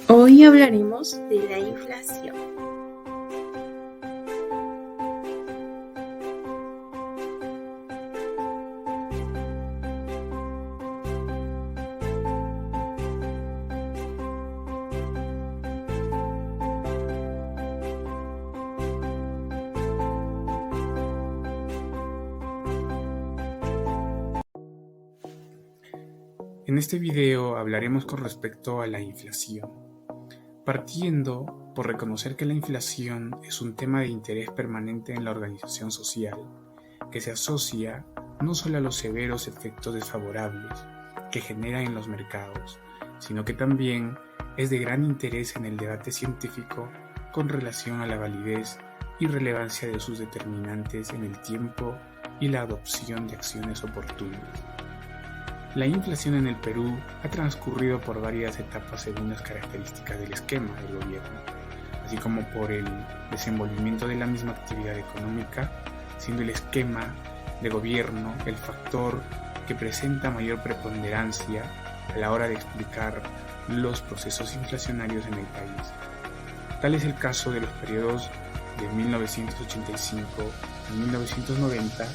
Hoy hablaremos de la inflación. En este video hablaremos con respecto a la inflación, partiendo por reconocer que la inflación es un tema de interés permanente en la organización social, que se asocia no solo a los severos efectos desfavorables que genera en los mercados, sino que también es de gran interés en el debate científico con relación a la validez y relevancia de sus determinantes en el tiempo y la adopción de acciones oportunas. La inflación en el Perú ha transcurrido por varias etapas según las características del esquema del gobierno, así como por el desenvolvimiento de la misma actividad económica, siendo el esquema de gobierno el factor que presenta mayor preponderancia a la hora de explicar los procesos inflacionarios en el país. Tal es el caso de los periodos de 1985 a 1990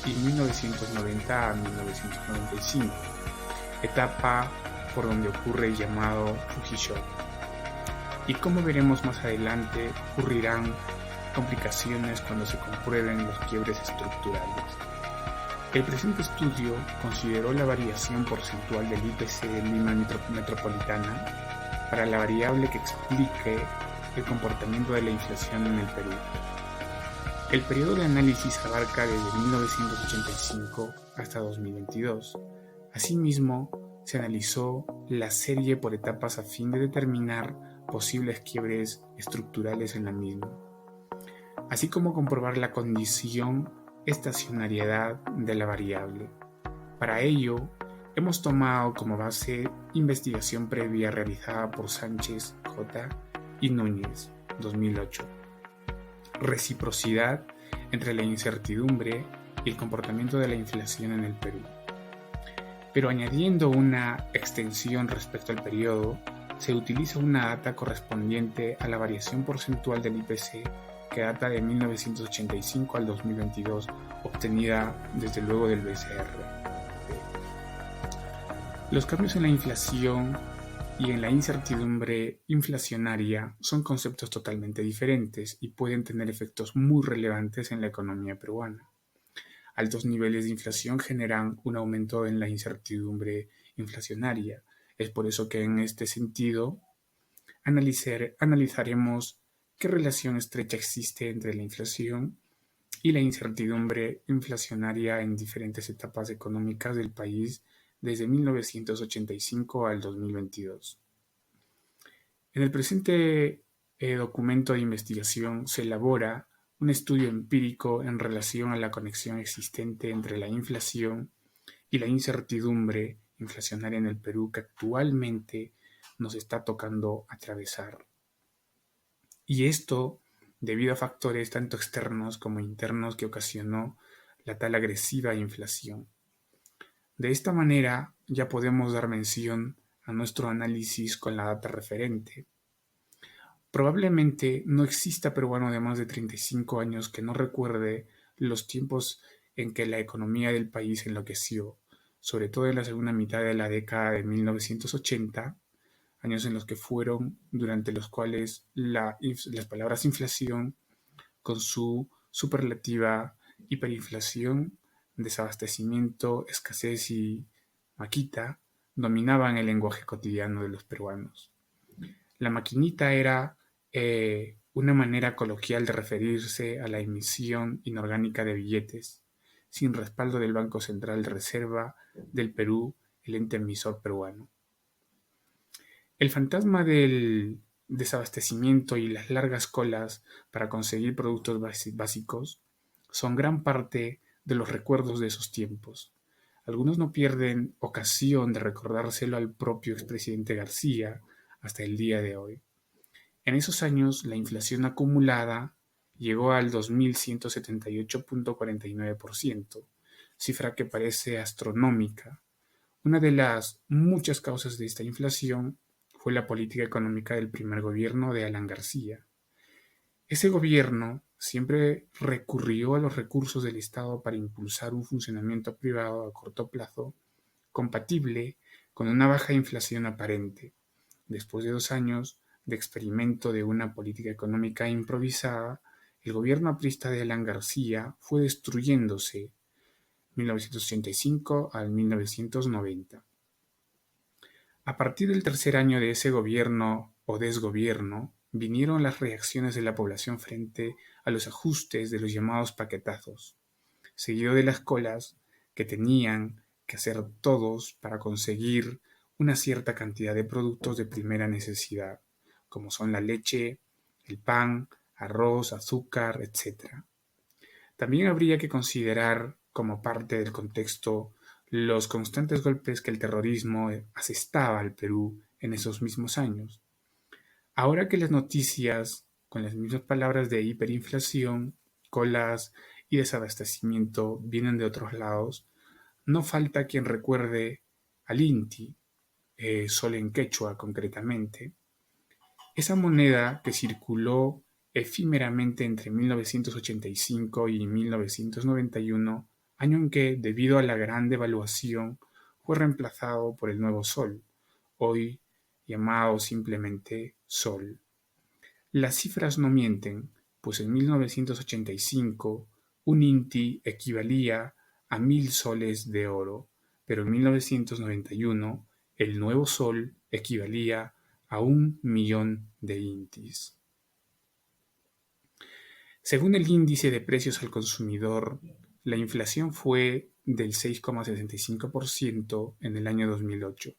y 1990 a 1995, etapa por donde ocurre el llamado Fuji-shock. Y como veremos más adelante, ocurrirán complicaciones cuando se comprueben los quiebres estructurales. El presente estudio consideró la variación porcentual del IPC de Lima metropolitana para la variable que explique el comportamiento de la inflación en el Perú. El periodo de análisis abarca desde 1985 hasta 2022. Asimismo, se analizó la serie por etapas a fin de determinar posibles quiebres estructurales en la misma, así como comprobar la condición estacionariedad de la variable. Para ello, hemos tomado como base investigación previa realizada por Sánchez, J. y Núñez, 2008. Reciprocidad entre la incertidumbre y el comportamiento de la inflación en el Perú. Pero añadiendo una extensión respecto al periodo, se utiliza una data correspondiente a la variación porcentual del IPC que data de 1985 al 2022, obtenida desde luego del BCR. Los cambios en la inflación y en la incertidumbre inflacionaria son conceptos totalmente diferentes y pueden tener efectos muy relevantes en la economía peruana. Altos niveles de inflación generan un aumento en la incertidumbre inflacionaria. Es por eso que en este sentido analizaremos qué relación estrecha existe entre la inflación y la incertidumbre inflacionaria en diferentes etapas económicas del país desde 1985 al 2022. En el presente documento de investigación se elabora un estudio empírico en relación a la conexión existente entre la inflación y la incertidumbre inflacionaria en el Perú que actualmente nos está tocando atravesar. Y esto debido a factores tanto externos como internos que ocasionó la tal agresiva inflación. De esta manera ya podemos dar mención a nuestro análisis con la data referente. Probablemente no exista peruano de más de 35 años que no recuerde los tiempos en que la economía del país enloqueció, sobre todo en la segunda mitad de la década de 1980, años en los que fueron durante los cuales las palabras inflación, con su superlativa hiperinflación, desabastecimiento, escasez y maquita, dominaban el lenguaje cotidiano de los peruanos. La maquinita era una manera coloquial de referirse a la emisión inorgánica de billetes, sin respaldo del Banco Central de Reserva del Perú, el ente emisor peruano. El fantasma del desabastecimiento y las largas colas para conseguir productos básicos son gran parte de los recuerdos de esos tiempos. Algunos no pierden ocasión de recordárselo al propio expresidente García hasta el día de hoy. En esos años, la inflación acumulada llegó al 2.178.49%, cifra que parece astronómica. Una de las muchas causas de esta inflación fue la política económica del primer gobierno de Alan García. Ese gobierno siempre recurrió a los recursos del Estado para impulsar un funcionamiento privado a corto plazo compatible con una baja inflación aparente. Después de 2 años de experimento de una política económica improvisada, el gobierno aprista de Alan García fue destruyéndose 1985 al 1990. A partir del tercer año de ese gobierno o desgobierno, vinieron las reacciones de la población frente a los ajustes de los llamados paquetazos, seguido de las colas que tenían que hacer todos para conseguir una cierta cantidad de productos de primera necesidad, como son la leche, el pan, arroz, azúcar, etc. También habría que considerar como parte del contexto los constantes golpes que el terrorismo asestaba al Perú en esos mismos años. Ahora que las noticias, con las mismas palabras de hiperinflación, colas y desabastecimiento vienen de otros lados, no falta quien recuerde al Inti, sol en quechua concretamente, esa moneda que circuló efímeramente entre 1985 y 1991, año en que, debido a la gran devaluación, fue reemplazado por el nuevo sol, hoy llamado simplemente sol. Las cifras no mienten, pues en 1985 un inti equivalía a 1.000 soles de oro, pero en 1991 el nuevo sol equivalía a 1.000.000 de intis. Según el índice de precios al consumidor, la inflación fue del 6,65% en el año 2008,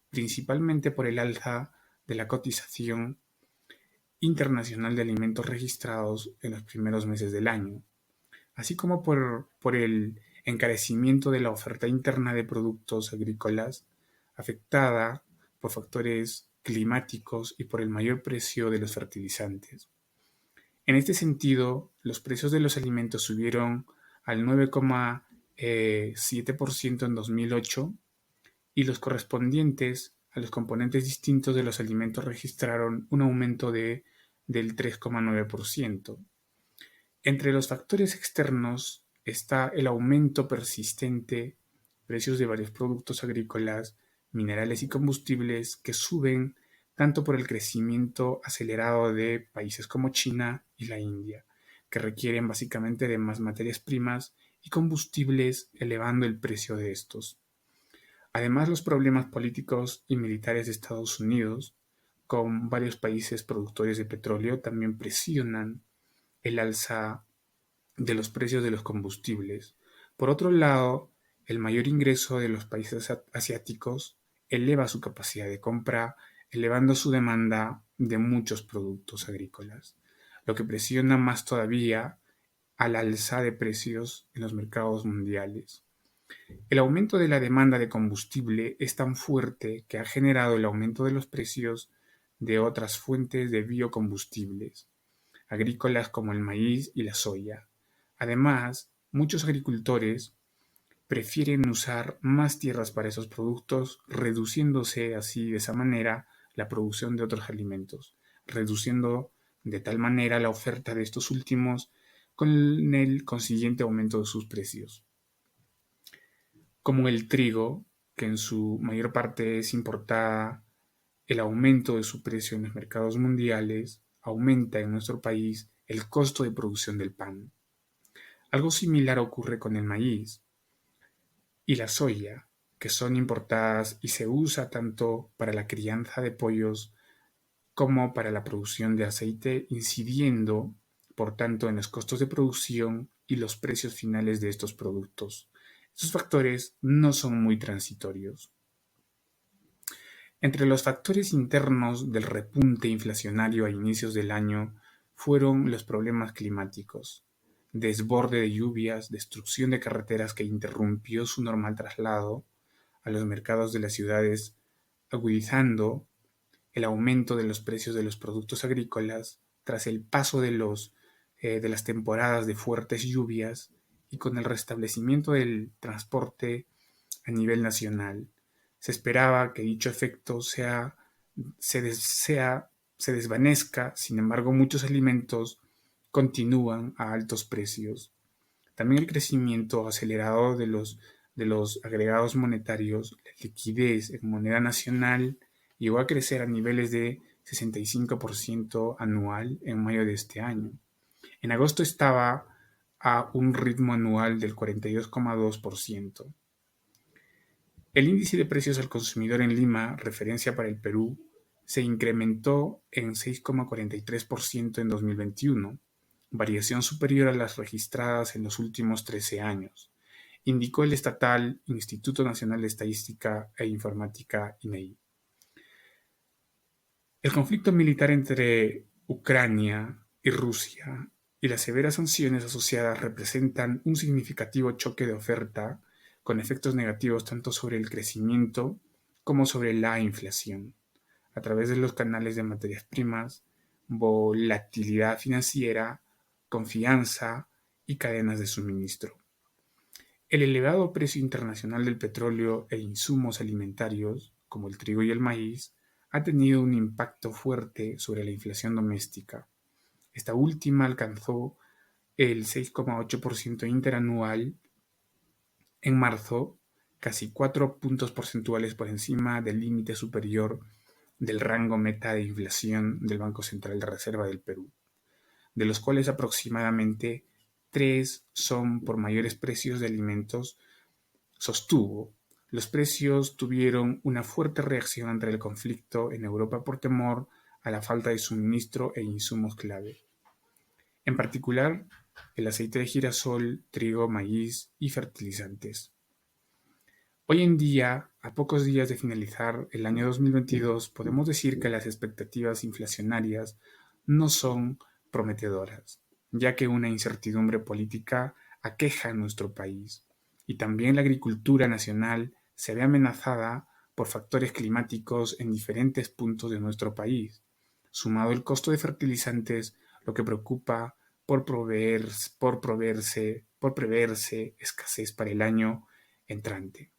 principalmente por el alza de la cotización internacional de alimentos registrados en los primeros meses del año, así como por el encarecimiento de la oferta interna de productos agrícolas afectada por factores climáticos y por el mayor precio de los fertilizantes. En este sentido, los precios de los alimentos subieron al 9,7% en 2008 y los correspondientes a los componentes distintos de los alimentos registraron un aumento del 3,9%. Entre los factores externos está el aumento persistente, precios de varios productos agrícolas, minerales y combustibles que suben tanto por el crecimiento acelerado de países como China y la India, que requieren básicamente de más materias primas y combustibles, elevando el precio de estos. Además, los problemas políticos y militares de Estados Unidos, con varios países productores de petróleo, también presionan el alza de los precios de los combustibles. Por otro lado, el mayor ingreso de los países asiáticos eleva su capacidad de compra, elevando su demanda de muchos productos agrícolas, lo que presiona más todavía al alza de precios en los mercados mundiales. El aumento de la demanda de combustible es tan fuerte que ha generado el aumento de los precios de otras fuentes de biocombustibles agrícolas como el maíz y la soya. Además, muchos agricultores prefieren usar más tierras para esos productos, reduciéndose así de esa manera la producción de otros alimentos, reduciendo de tal manera la oferta de estos últimos con el consiguiente aumento de sus precios. Como el trigo, que en su mayor parte es importada, el aumento de su precio en los mercados mundiales aumenta en nuestro país el costo de producción del pan. Algo similar ocurre con el maíz y la soya, que son importadas y se usa tanto para la crianza de pollos como para la producción de aceite, incidiendo, por tanto, en los costos de producción y los precios finales de estos productos. Estos factores no son muy transitorios. Entre los factores internos del repunte inflacionario a inicios del año fueron los problemas climáticos, desborde de lluvias, destrucción de carreteras que interrumpió su normal traslado a los mercados de las ciudades, agudizando el aumento de los precios de los productos agrícolas tras el paso de las temporadas de fuertes lluvias y con el restablecimiento del transporte a nivel nacional. Se esperaba que dicho efecto sea se desvanezca. Sin embargo, muchos alimentos continúan a altos precios. También el crecimiento acelerado de los agregados monetarios, la liquidez en moneda nacional, llegó a crecer a niveles de 65% anual en mayo de este año. En agosto estaba a un ritmo anual del 42,2%. El índice de precios al consumidor en Lima, referencia para el Perú, se incrementó en 6,43% en 2021, variación superior a las registradas en los últimos 13 años, indicó el estatal Instituto Nacional de Estadística e Informática INEI. El conflicto militar entre Ucrania y Rusia y las severas sanciones asociadas representan un significativo choque de oferta con efectos negativos tanto sobre el crecimiento como sobre la inflación, a través de los canales de materias primas, volatilidad financiera, confianza y cadenas de suministro. El elevado precio internacional del petróleo e insumos alimentarios, como el trigo y el maíz, ha tenido un impacto fuerte sobre la inflación doméstica. Esta última alcanzó el 6,8% interanual en marzo, casi 4 puntos porcentuales por encima del límite superior del rango meta de inflación del Banco Central de Reserva del Perú, de los cuales aproximadamente 3 son por mayores precios de alimentos. Sostuvo, los precios tuvieron una fuerte reacción ante el conflicto en Europa por temor a la falta de suministro e insumos clave. En particular, el aceite de girasol, trigo, maíz y fertilizantes. Hoy en día, a pocos días de finalizar el año 2022, podemos decir que las expectativas inflacionarias no son prometedoras, ya que una incertidumbre política aqueja a nuestro país y también la agricultura nacional se ve amenazada por factores climáticos en diferentes puntos de nuestro país, sumado el costo de fertilizantes, lo que preocupa por preverse escasez para el año entrante.